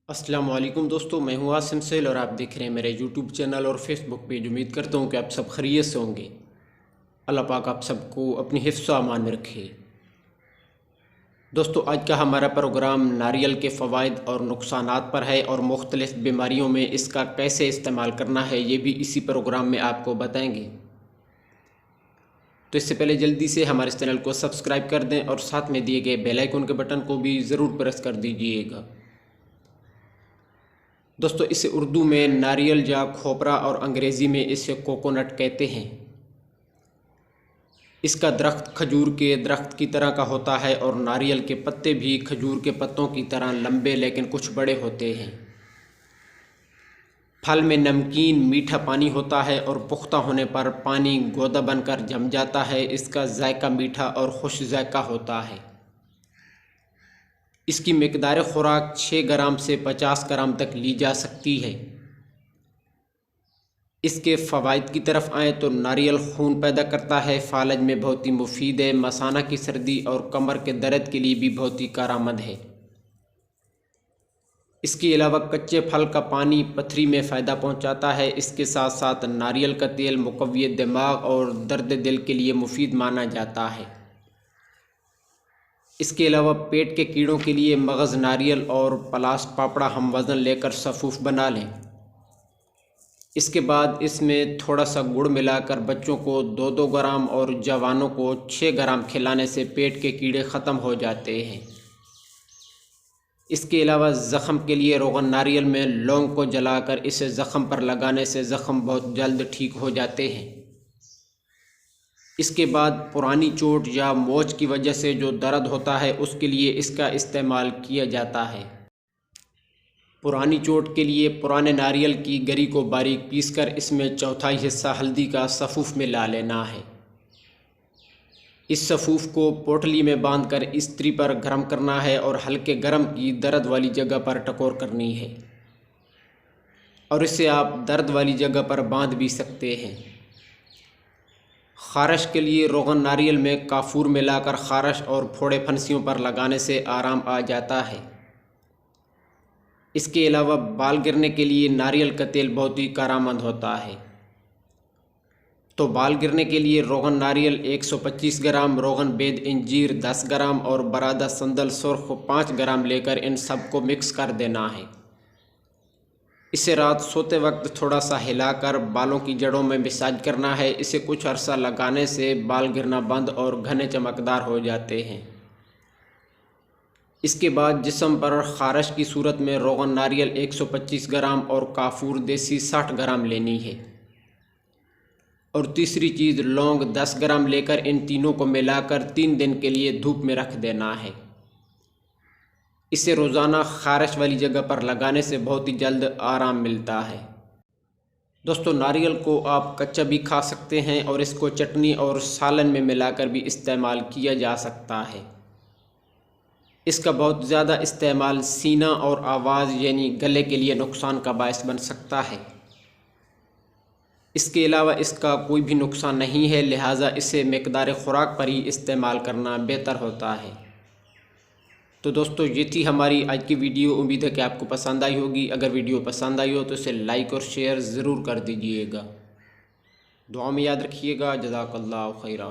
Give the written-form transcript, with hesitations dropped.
अस्सलाम वालेकुम दोस्तों, मैं हूं आसिम सेल और आप देख रहे हैं मेरे यूट्यूब चैनल और फेसबुक पेज। उम्मीद करता हूं कि आप सब खैरियत से होंगे। अल्लाह पाक आप सबको अपनी हिफ्ज़ अमान में रखे। दोस्तों, आज का हमारा प्रोग्राम नारियल के फ़वाइद और नुकसानात पर है और मुख्तलिफ़ बीमारियों में इसका कैसे इस्तेमाल करना है ये भी इसी प्रोग्राम में आपको बताएँगे। तो इससे पहले जल्दी से हमारे इस चैनल को सब्सक्राइब कर दें और साथ में दिए गए बेल आइकन के बटन को भी ज़रूर प्रेस कर दीजिएगा। दोस्तों, इसे उर्दू में नारियल या खोपरा और अंग्रेज़ी में इसे कोकोनट कहते हैं। इसका दरख्त खजूर के दरख्त की तरह का होता है और नारियल के पत्ते भी खजूर के पत्तों की तरह लंबे लेकिन कुछ बड़े होते हैं। फल में नमकीन मीठा पानी होता है और पुख्ता होने पर पानी गोदा बनकर जम जाता है। इसका जायका मीठा और खुश जायका होता है। इसकी मिकदार खुराक 6 ग्राम से 50 ग्राम तक ली जा सकती है। इसके फ़वाइद की तरफ आएँ तो नारियल खून पैदा करता है, फालज में बहुत ही मुफीद है, मसाना की सर्दी और कमर के दर्द के लिए भी बहुत ही कारआमद है। इसके अलावा कच्चे फल का पानी पथरी में फ़ायदा पहुंचाता है। इसके साथ साथ नारियल का तेल मुक़व्वी दिमाग और दर्द दिल के लिए मुफीद माना जाता है। इसके अलावा पेट के कीड़ों के लिए मगज़ नारियल और पलास पापड़ा हम वज़न लेकर सफ़ूफ़ बना लें। इसके बाद इसमें थोड़ा सा गुड़ मिलाकर बच्चों को 2-2 ग्राम और जवानों को 6 ग्राम खिलाने से पेट के कीड़े ख़त्म हो जाते हैं। इसके अलावा ज़ख़म के लिए रोगन नारियल में लौंग को जलाकर इसे ज़ख़म पर लगाने से ज़ख़म बहुत जल्द ठीक हो जाते हैं। इसके बाद पुरानी चोट या मोच की वजह से जो दर्द होता है उसके लिए इसका इस्तेमाल किया जाता है। पुरानी चोट के लिए पुराने नारियल की गरी को बारीक पीसकर इसमें चौथाई हिस्सा हल्दी का सफ़ूफ़ मिला लेना है। इस सफ़ूफ़ को पोटली में बांधकर इस्त्री पर गर्म करना है और हल्के गर्म की दर्द वाली जगह पर टकोर करनी है और इसे आप दर्द वाली जगह पर बांध भी सकते हैं। ख़ारश के लिए रोगन नारियल में काफूर मिलाकर ख़ारश और फोड़े फंसियों पर लगाने से आराम आ जाता है। इसके अलावा बाल गिरने के लिए नारियल का तेल बहुत ही कारआमद होता है। तो बाल गिरने के लिए रोगन नारियल 125 ग्राम, रोगन बेद इंजीर 10 ग्राम और बरादा संदल सुर्ख 5 ग्राम लेकर इन सब को मिक्स कर देना है। इसे रात सोते वक्त थोड़ा सा हिलाकर बालों की जड़ों में मसाज करना है। इसे कुछ अरसा लगाने से बाल गिरना बंद और घने चमकदार हो जाते हैं। इसके बाद जिस्म पर ख़ारश की सूरत में रोगन नारियल 125 ग्राम और काफूर देसी 60 ग्राम लेनी है। और तीसरी चीज़ लौंग 10 ग्राम लेकर इन तीनों को मिलाकर 3 दिन के लिए धूप में रख देना है। इसे रोज़ाना ख़ारश वाली जगह पर लगाने से बहुत ही जल्द आराम मिलता है। दोस्तों, नारियल को आप कच्चा भी खा सकते हैं और इसको चटनी और सालन में मिलाकर भी इस्तेमाल किया जा सकता है। इसका बहुत ज़्यादा इस्तेमाल सीना और आवाज़ यानी गले के लिए नुकसान का बायस बन सकता है। इसके अलावा इसका कोई भी नुकसान नहीं है, लिहाजा इसे मिकदार खुराक पर ही इस्तेमाल करना बेहतर होता है। तो दोस्तों, ये थी हमारी आज की वीडियो। उम्मीद है कि आपको पसंद आई होगी। अगर वीडियो पसंद आई हो तो इसे लाइक और शेयर ज़रूर कर दीजिएगा। दुआ में याद रखिएगा। जज़ाकल्लाहु खैरा।